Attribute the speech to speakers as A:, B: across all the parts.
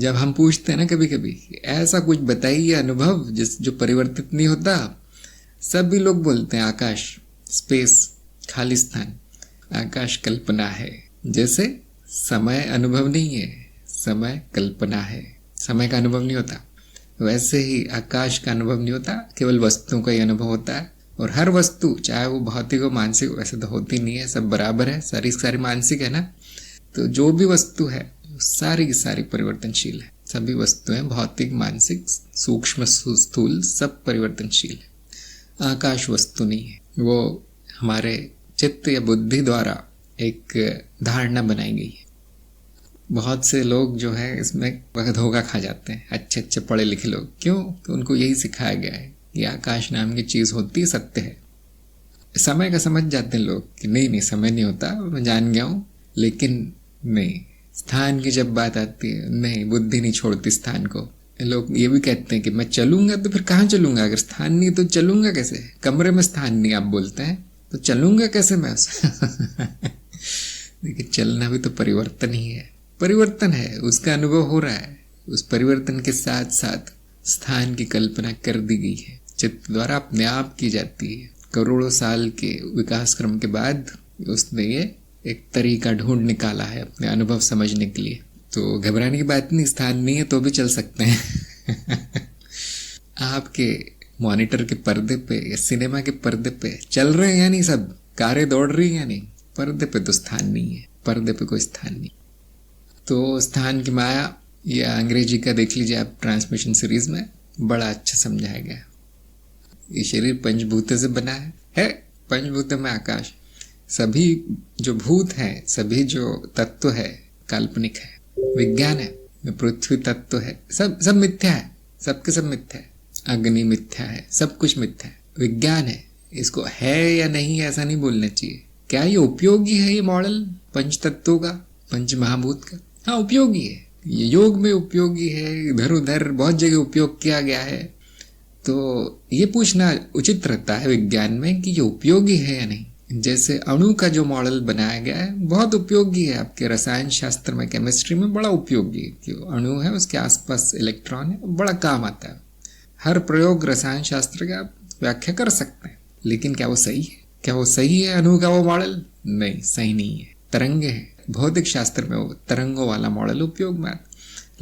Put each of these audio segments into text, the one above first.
A: जब हम पूछते हैं ना कभी कभी ऐसा कुछ बताइए अनुभव जिस जो परिवर्तित नहीं होता, सभी लोग बोलते हैं आकाश, स्पेस, खालिस्तान। आकाश कल्पना है, जैसे समय अनुभव नहीं है, समय कल्पना है, समय का अनुभव नहीं होता, वैसे ही आकाश का अनुभव नहीं होता, केवल वस्तुओं का ही अनुभव होता है। और हर वस्तु, चाहे वो भौतिक हो मानसिक, वैसे तो होती नहीं है, सब बराबर है, सारी सारी मानसिक है ना। तो जो भी वस्तु है सारी की सारी परिवर्तनशील है। सभी वस्तुएं भौतिक, मानसिक, सूक्ष्म, स्थूल, सब परिवर्तनशील है। आकाश वस्तु नहीं है, वो हमारे चित्त या बुद्धि द्वारा एक धारणा बनाई गई है। बहुत से लोग जो है इसमें धोखा खा जाते हैं, अच्छे अच्छे पढ़े लिखे लोग। क्यों? तो उनको यही सिखाया गया है कि आकाश नाम की चीज होती, सत्य है। समय का समझ जाते हैं लोग कि नहीं नहीं समय नहीं होता, मैं जान गया हूं, लेकिन नहीं, स्थान की जब बात आती है, नहीं, बुद्धि नहीं छोड़ती स्थान को। लोग ये भी कहते हैं कि मैं चलूंगा, तो फिर कहाँ चलूंगा? अगर स्थान नहीं तो चलूंगा कैसे? कमरे में स्थान नहीं आप बोलते हैं, तो चलूंगा कैसे मैं? देखिए, चलना भी तो परिवर्तन ही है, परिवर्तन है, उसका अनुभव हो रहा है। उस परिवर्तन के साथ साथ स्थान की कल्पना कर दी गई है, चित्त द्वारा अपने आप की जाती है। करोड़ों साल के विकास क्रम के बाद उसने ये एक तरीका ढूंढ निकाला है अपने अनुभव समझने के लिए। तो घबराने की बात नहीं, स्थान नहीं है तो भी चल सकते हैं। आपके मॉनिटर के पर्दे पे या सिनेमा के पर्दे पे चल रहे हैं या नहीं, सब कारें दौड़ रही हैं या नहीं, पर्दे पे तो स्थान नहीं है, पर्दे पे कोई स्थान नहीं। तो स्थान की माया, या अंग्रेजी का देख लीजिए आप, ट्रांसमिशन सीरीज में बड़ा अच्छा समझाया गया। ये शरीर पंचभूतों से बना है, पंचभूतों में आकाश, सभी जो भूत हैं, सभी जो तत्व है काल्पनिक है, विज्ञान है, पृथ्वी तत्व है, सब मिथ्या है, सबके सब मिथ्या है। अग्नि मिथ्या है, सब कुछ मिथ्या है, विज्ञान है। इसको है या नहीं ऐसा नहीं बोलना चाहिए। क्या ये उपयोगी है ये मॉडल पंच तत्वों का, पंच महाभूत का? हाँ, उपयोगी है, ये योग में उपयोगी है, इधर उधर बहुत जगह उपयोग किया गया है। तो ये पूछना उचित रहता है विज्ञान में कि ये उपयोगी है या नहीं। जैसे अणु का जो मॉडल बनाया गया है बहुत उपयोगी है, आपके रसायन शास्त्र में, केमिस्ट्री में बड़ा उपयोगी है कि अणु है, उसके आसपास इलेक्ट्रॉन है, बड़ा काम आता है। हर प्रयोग रसायन शास्त्र का आप व्याख्या कर सकते हैं, लेकिन क्या वो सही है? क्या वो सही है अणु का वो मॉडल? नहीं, सही नहीं है। तरंगे है, भौतिक शास्त्र में वो तरंगों वाला मॉडल उपयोग में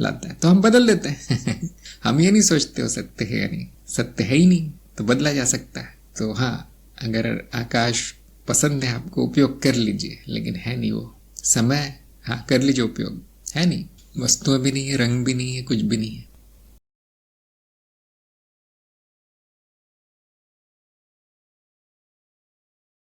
A: लाता है, तो हम बदल देते हैं। हम ये नहीं सोचते हो सत्य है या नहीं, सत्य है ही नहीं, तो बदला जा सकता है। तो हाँ, अगर आकाश पसंद है आपको, उपयोग कर लीजिए, लेकिन है नहीं वो। समय, हाँ कर लीजिए उपयोग, है नहीं, वस्तुएं भी नहीं है, रंग भी नहीं है, कुछ भी नहीं है।